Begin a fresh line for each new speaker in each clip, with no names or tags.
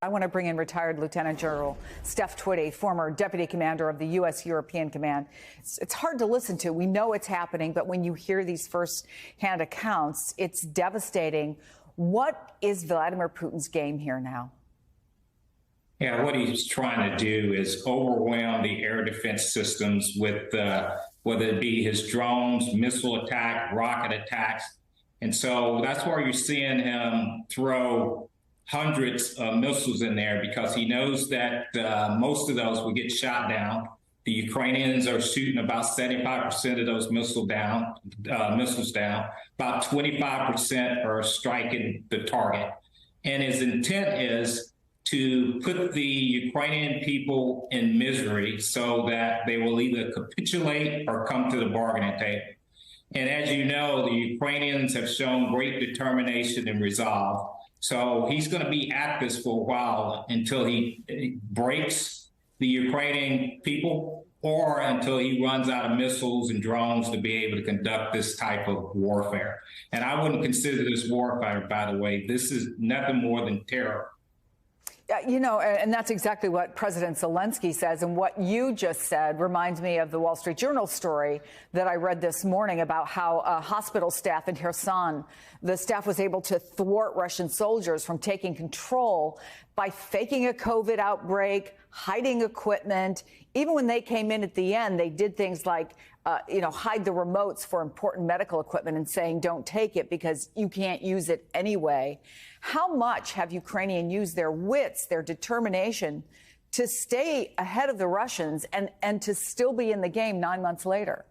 I want to bring in retired Lieutenant General Steph Twitty, former deputy commander of the U.S. European Command. It's hard to listen to. We know it's happening, but when you hear these first-hand accounts, it's devastating. What is Vladimir Putin's game here now?
Yeah, what he's trying to do is overwhelm the air defense systems with whether it be his drones, missile attack, rocket attacks. And so that's where you're seeing him throw hundreds of missiles in there, because he knows that most of those will get shot down. The Ukrainians are shooting about 75% of those missiles down. About 25% are striking the target. And his intent is to put the Ukrainian people in misery so that they will either capitulate or come to the bargaining table. And as you know, the Ukrainians have shown great determination and resolve. So he's going to be at this for a while until he breaks the Ukrainian people, or until he runs out of missiles and drones to be able to conduct this type of warfare. And I wouldn't consider this warfare, by the way. This is nothing more than terror.
You know, and that's exactly what President Zelensky says. And what you just said reminds me of the Wall Street Journal story that I read this morning about how hospital staff in Kherson, the staff was able to thwart Russian soldiers from taking control by faking a COVID outbreak, hiding equipment. Even when they came in at the end, they did things like, hide the remotes for important medical equipment and saying, don't take it because you can't use it anyway. How much have Ukrainians used their wits, their determination to stay ahead of the Russians and to still be in the game 9 months later?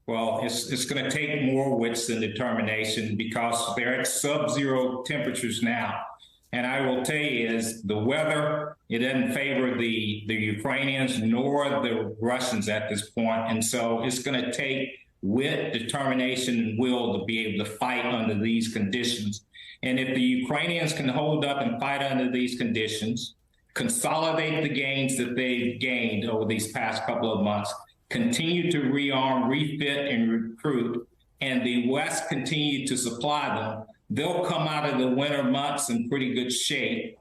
Well, it's going to take more wits than determination, because they're at sub-zero temperatures now. And I will tell you is the weather, it doesn't favor the Ukrainians nor the Russians at this point. And so it's going to take wit, determination, and will to be able to fight under these conditions. And if the Ukrainians can hold up and fight under these conditions, consolidate the gains that they've gained over these past couple of months, continue to rearm, refit, and recruit, and the West continue to supply them, they'll come out of the winter months in pretty good shape,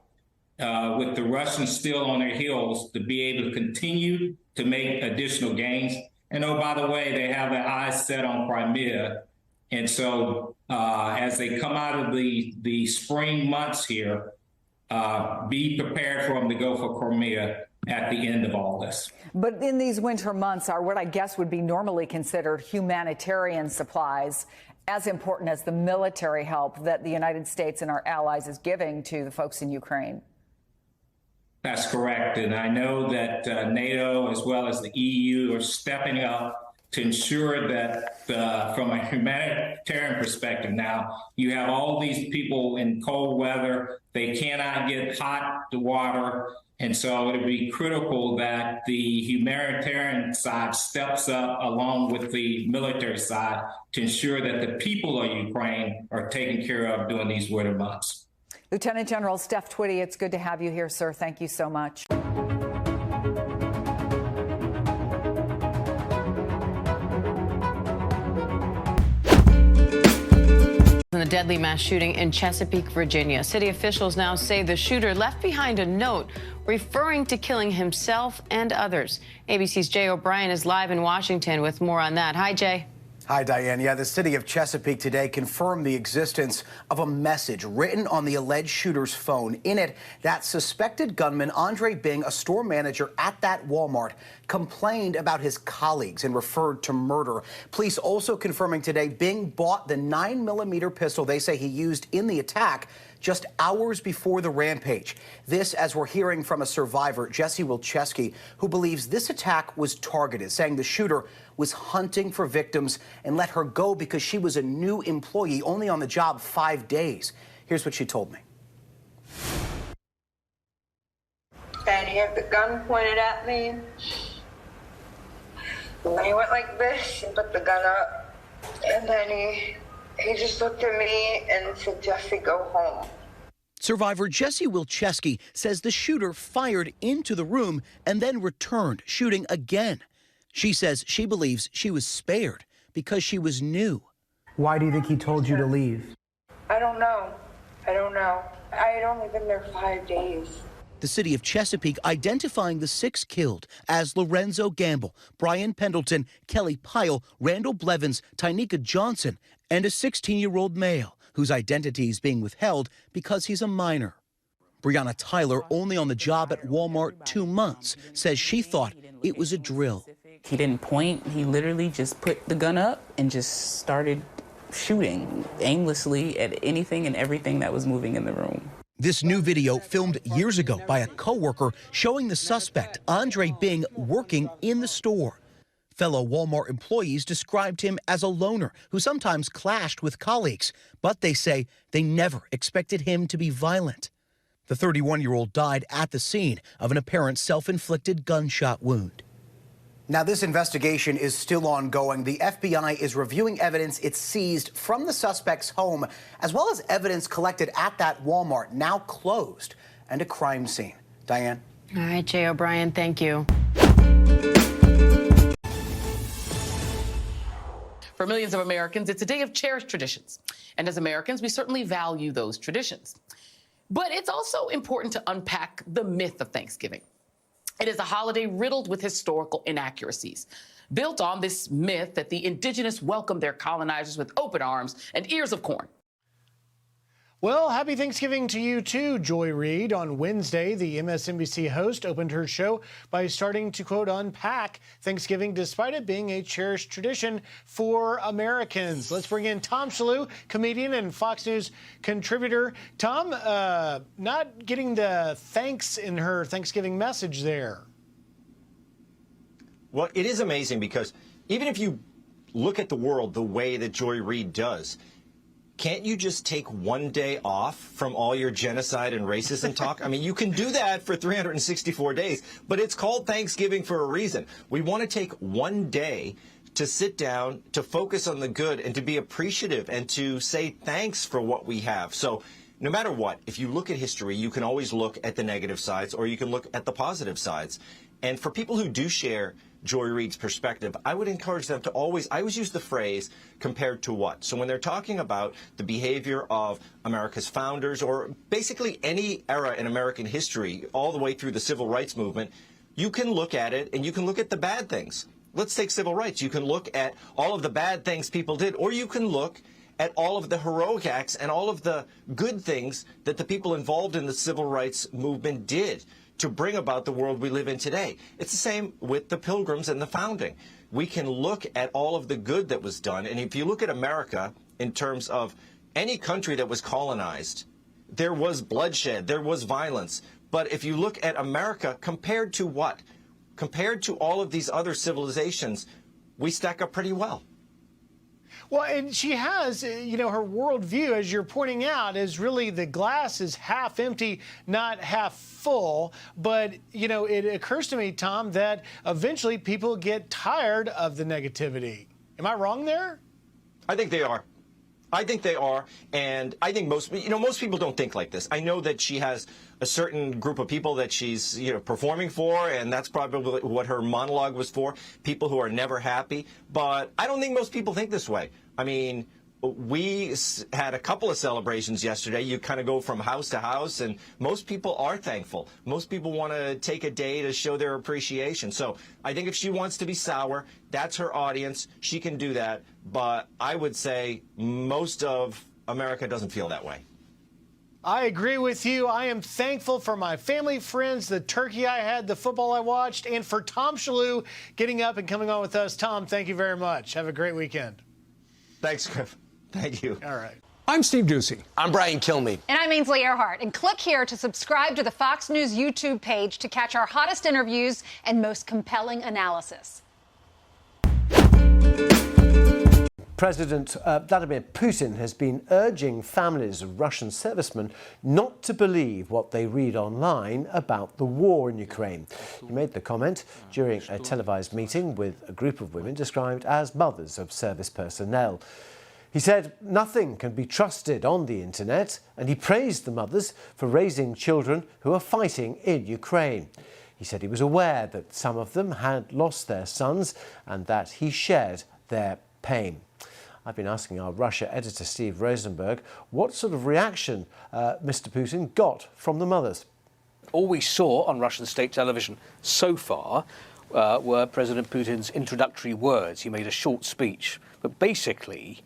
with the Russians still on their heels, to be able to continue to make additional gains. And oh, by the way, they have their eyes set on Crimea. And so as they come out of the spring months here, be prepared for them to go for Crimea at the end of all this.
But in these winter months are what I guess would be normally considered humanitarian supplies, as important as the military help that the United States and our allies is giving to the folks in Ukraine.
That's correct. And I know that NATO as well as the EU are stepping up to ensure that from a humanitarian perspective now, you have all these people in cold weather. They cannot get hot water. And so it'll be critical that the humanitarian side steps up along with the military side to ensure that the people of Ukraine are taken care of during these winter months.
Lieutenant General Steph Twitty, it's good to have you here, sir. Thank you so much.
In the deadly mass shooting in Chesapeake, Virginia, city officials now say the shooter left behind a note referring to killing himself and others. ABC's Jay O'Brien is live in Washington with more on that. Hi, Jay.
Hi, Diane. Yeah, the city of Chesapeake today confirmed the existence of a message written on the alleged shooter's phone. In it, that suspected gunman, Andre Bing, a store manager at that Walmart, complained about his colleagues and referred to murder. Police also confirming today Bing bought the 9mm pistol they say he used in the attack just hours before the rampage. This, as we're hearing from a survivor, Jesse Wilczewski, who believes this attack was targeted, saying the shooter was hunting for victims and let her go because she was a new employee, only on the job 5 days. Here's what she told me.
And he had the gun pointed at me. And then he went like this and put the gun up. And then he just looked at me and said, Jesse, go home.
Survivor Jesse Wilczewski says the shooter fired into the room and then returned, shooting again. She says she believes she was spared because she was new.
Why do you think he told you to leave?
I don't know. I don't know. I had only been there 5 days.
The city of Chesapeake identifying the 6 killed as Lorenzo Gamble, Brian Pendleton, Kelly Pyle, Randall Blevins, Tynika Johnson, and a 16-year-old male whose identity is being withheld because he's a minor. Brianna Tyler, only on the job at Walmart 2 months, says she thought it was a drill.
He didn't point. He literally just put the gun up and just started shooting aimlessly at anything and everything that was moving in the room.
This new video filmed years ago by a coworker showing the suspect, Andre Bing, working in the store. Fellow Walmart employees described him as a loner who sometimes clashed with colleagues, but they say they never expected him to be violent. The 31-year-old died at the scene of an apparent self-inflicted gunshot wound. Now, this investigation is still ongoing. The FBI is reviewing evidence it seized from the suspect's home, as well as evidence collected at that Walmart, now closed, and a crime scene. Diane?
All right, Jay O'Brien, thank you.
For millions of Americans, it's a day of cherished traditions. And as Americans, we certainly value those traditions. But it's also important to unpack the myth of Thanksgiving. It is a holiday riddled with historical inaccuracies, built on this myth that the indigenous welcomed their colonizers with open arms and ears of corn.
Well, happy Thanksgiving to you too, Joy Reid. On Wednesday, the MSNBC host opened her show by starting to, quote, unpack Thanksgiving despite it being a cherished tradition for Americans. Let's bring in Tom Shalhoub, comedian and Fox News contributor. Tom, not getting the thanks in her Thanksgiving message there.
Well, it is amazing because even if you look at the world the way that Joy Reid does, can't you just take one day off from all your genocide and racism talk? I mean, you can do that for 364 days, but it's called Thanksgiving for a reason. We want to take one day to sit down, to focus on the good, and to be appreciative and to say thanks for what we have. So no matter what, if you look at history, you can always look at the negative sides or you can look at the positive sides. And for people who do share Joy Reid's perspective, I would encourage them to always use the phrase compared to what. So when they're talking about the behavior of America's founders or basically any era in American history all the way through the civil rights movement, you can look at it and you can look at the bad things. Let's take civil rights. You can look at all of the bad things people did, or you can look at all of the heroic acts and all of the good things that the people involved in the civil rights movement did to bring about the world we live in today. It's the same with the Pilgrims and the founding. We can look at all of the good that was done, and if you look at America in terms of any country that was colonized, there was bloodshed, there was violence. But if you look at America compared to what? Compared to all of these other civilizations, we stack up pretty well.
Well, and she has, her worldview, as you're pointing out, is really the glass is half empty, not half full. But, it occurs to me, Tom, that eventually people get tired of the negativity. Am I wrong there?
I think they are. And I think most people don't think like this. I know that she has a certain group of people that she's, performing for, and that's probably what her monologue was for, people who are never happy. But I don't think most people think this way. I mean, we had a couple of celebrations yesterday. You kind of go from house to house, and most people are thankful. Most people want to take a day to show their appreciation. So I think if she wants to be sour, that's her audience. She can do that. But I would say most of America doesn't feel that way.
I agree with you. I am thankful for my family, friends, the turkey I had, the football I watched, and for Tom Shalhoub getting up and coming on with us. Tom, thank you very much. Have a great weekend.
Thanks, Griff. Thank you.
All right.
I'm Steve Ducey.
I'm Brian Kilmeade.
And I'm Ainsley Earhart. And click here to subscribe to the Fox News YouTube page to catch our hottest interviews and most compelling analysis.
President Vladimir Putin has been urging families of Russian servicemen not to believe what they read online about the war in Ukraine. He made the comment during a televised meeting with a group of women described as mothers of service personnel. He said nothing can be trusted on the internet, and he praised the mothers for raising children who are fighting in Ukraine. He said he was aware that some of them had lost their sons and that he shared their pain. I've been asking our Russia editor, Steve Rosenberg, what sort of reaction Mr. Putin got from the mothers.
All we saw on Russian state television so far were President Putin's introductory words. He made a short speech, but basically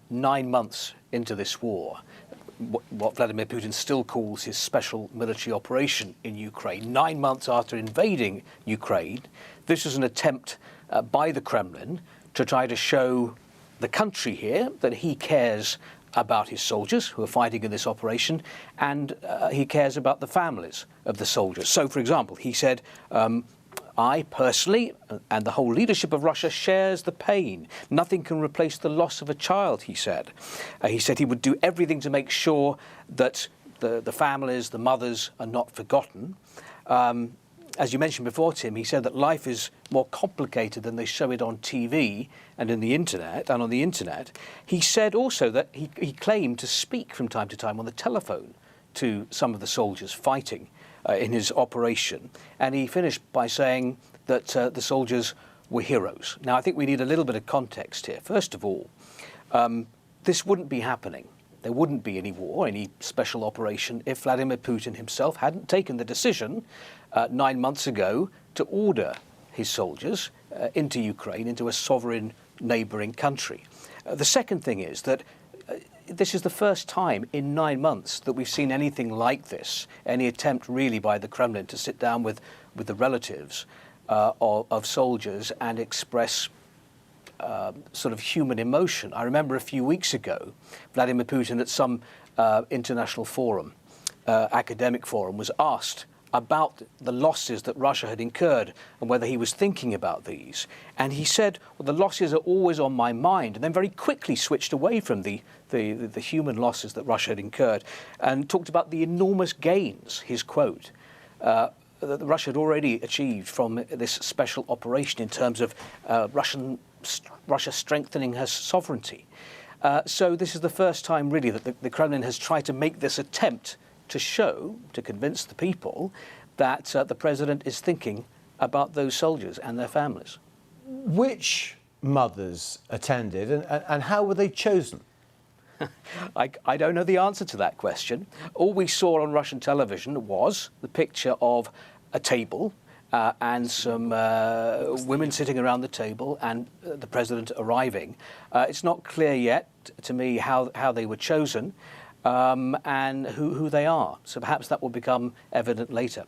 9 months into this war, what Vladimir Putin still calls his special military operation in Ukraine, 9 months after invading Ukraine, this is an attempt by the Kremlin to try to show the country here that he cares about his soldiers who are fighting in this operation, and he cares about the families of the soldiers. So, for example, he said, I personally and the whole leadership of Russia shares the pain. Nothing can replace the loss of a child, he said. He said he would do everything to make sure that the families, the mothers, are not forgotten. As you mentioned before, Tim, he said that life is more complicated than they show it on TV and on the internet. He said also that he claimed to speak from time to time on the telephone to some of the soldiers fighting in his operation. And he finished by saying that the soldiers were heroes. Now, I think we need a little bit of context here. First of all, this wouldn't be happening. There wouldn't be any war, any special operation, if Vladimir Putin himself hadn't taken the decision 9 months ago to order his soldiers into Ukraine, into a sovereign neighbouring country. The second thing is that this is the first time in 9 months that we've seen anything like this, any attempt really by the Kremlin to sit down with the relatives of soldiers and express sort of human emotion. I remember a few weeks ago, Vladimir Putin at some international forum, academic forum, was asked about the losses that Russia had incurred and whether he was thinking about these. And he said, well, the losses are always on my mind, and then very quickly switched away from the human losses that Russia had incurred and talked about the enormous gains, his quote, that Russia had already achieved from this special operation in terms of Russia strengthening her sovereignty. So this is the first time really that the Kremlin has tried to make this attempt to convince the people that the president is thinking about those soldiers and their families.
Which mothers attended and how were they chosen?
I don't know the answer to that question. All we saw on Russian television was the picture of a table and some women sitting around the table and the president arriving. It's not clear yet to me how they were chosen and who they are. So perhaps that will become evident later.